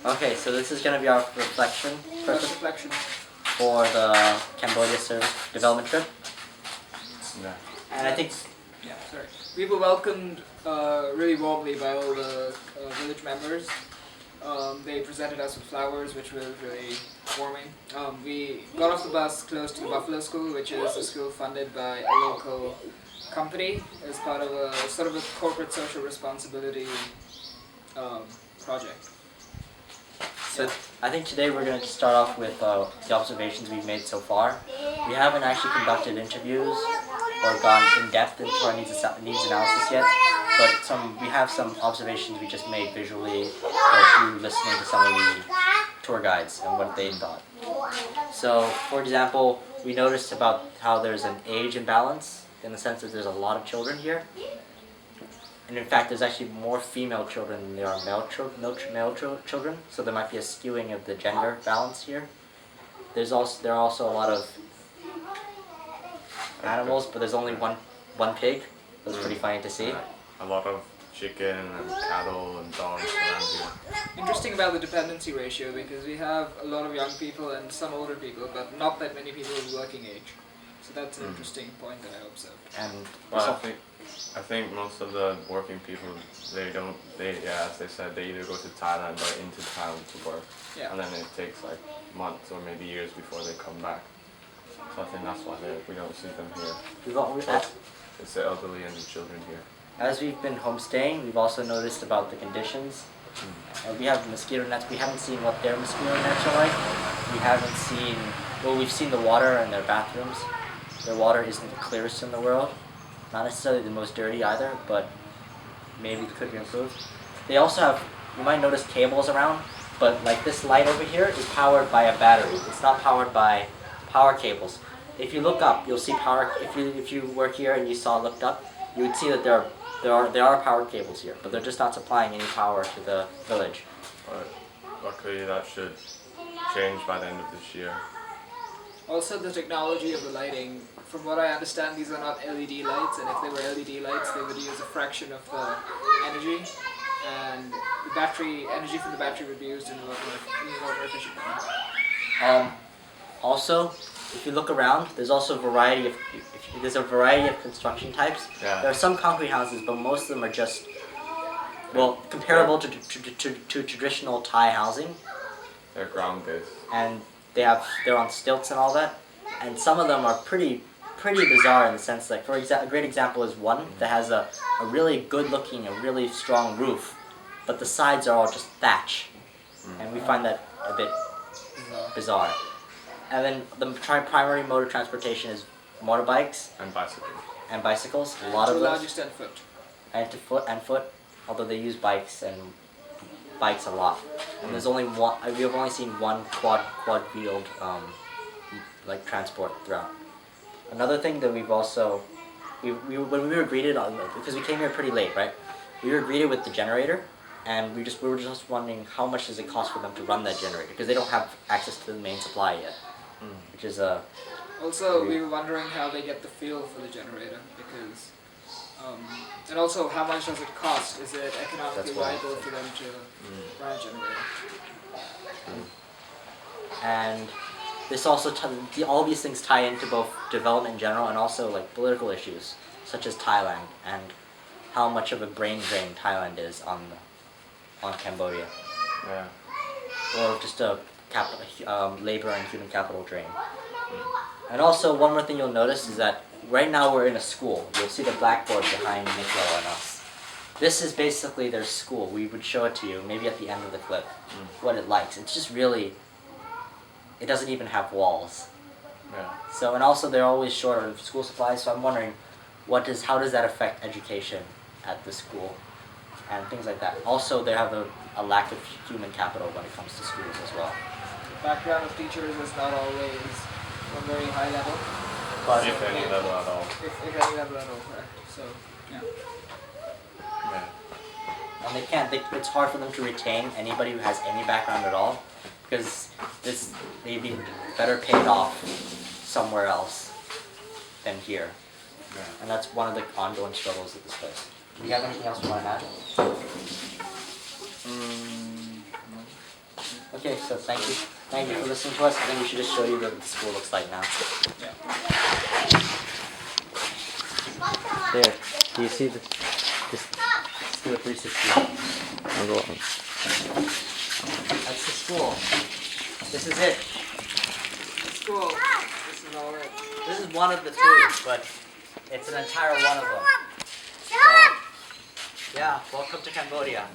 Okay, so this is going to be our reflection First reflection. for the Cambodia Service Development Trip. Yeah. And I think We were welcomed really warmly by all the village members. They presented us with flowers, which was really warming. We got off the bus close to the Buffalo School, which is a school funded by a local company as part of a sort of a corporate social responsibility project. so. I think today we're going to start off with the observations we've made so far. We haven't actually conducted interviews or gone in depth into our needs analysis yet, but we have some observations we just made visually or through listening to some of the tour guides and what they thought. So, for example, we noticed about how there's an age imbalance in the sense that there's a lot of children here. And in fact, there's actually more female children than there are male children, so there might be a skewing of the gender balance here. There are also a lot of animals, but there's only one pig. That's pretty funny to see. A lot of chicken and cattle and dogs around here. Interesting about the dependency ratio, because we have a lot of young people and some older people, but not that many people of working age. So that's an interesting point that I observed. And Well, I think most of the working people, as they said, they either go to Thailand or into Thailand to work. Yeah. And then it takes like months or maybe years before they come back. So I think that's why we don't see them here. It's the elderly and the children here. As we've been homestaying, we've also noticed about the conditions. We have mosquito nets. We haven't seen what their mosquito nets are like. We've seen the water in their bathrooms. Their water isn't the clearest in the world. Not necessarily the most dirty either, but maybe it could be improved. They also have, you might notice cables around, but like this light over here is powered by a battery. It's not powered by power cables. If you look up, you'll see power. If you work here and looked up, you would see that there are power cables here, but they're just not supplying any power to the village. But luckily that should change by the end of this year. Also, the technology of the lighting. From what I understand, these are not LED lights, and if they were LED lights, they would use a fraction of the energy, and the energy from the battery would be used in a lot more efficient manner. Also, if you look around, there's also a variety of construction types. Yeah. There are some concrete houses, but most of them are just comparable to traditional Thai housing, They're ground-based. and they're on stilts and all that. And some of them are pretty bizarre in the sense that, a great example is one that has a really good-looking, a really strong roof, but the sides are all just thatch, and we find that a bit bizarre. And then the primary mode of transportation is motorbikes And bicycles. a lot to of the those, largest and foot. and foot, although they use bikes a lot. And there's only one. We have only seen one quad-wheeled transport throughout. Another thing that we've also, when we were greeted because we came here pretty late, right? We were greeted with the generator, and we were just wondering how much does it cost for them to run that generator, because they don't have access to the main supply yet, which is Also, we were wondering how they get the fuel for the generator, because, and also how much does it cost? Is it economically viable for them to run a generator? And this also all these things tie into both development in general and also like political issues such as Thailand and how much of a brain drain Thailand is on Cambodia. Yeah. Or just a labor and human capital drain. And also one more thing you'll notice is that right now we're in a school. You'll see the blackboard behind Nicola and us. This is basically their school. We would show it to you maybe at the end of the clip what it likes. It's just really. It doesn't even have walls. Yeah. So, and also they're always short of school supplies, so I'm wondering how does that affect education at the school and things like that. Also, they have a lack of human capital when it comes to schools as well. The background of teachers is not always a very high level. But If any level at all. If any level at all, correct. So, yeah. Yeah. and it's hard for them to retain anybody who has any background at all, because they'd be better paid off somewhere else than here. Yeah. And that's one of the ongoing struggles at this place. Do you have anything else you want to add? No. so thank you. Thank you for listening to us. I think we should just show you what the school looks like now. Yeah. There. Do you see the this? Let's do a 360. I'll go on. That's the school. This is it. Cool. This is all it. This is one of the two, but it's an entire one of them. So, yeah, welcome to Cambodia.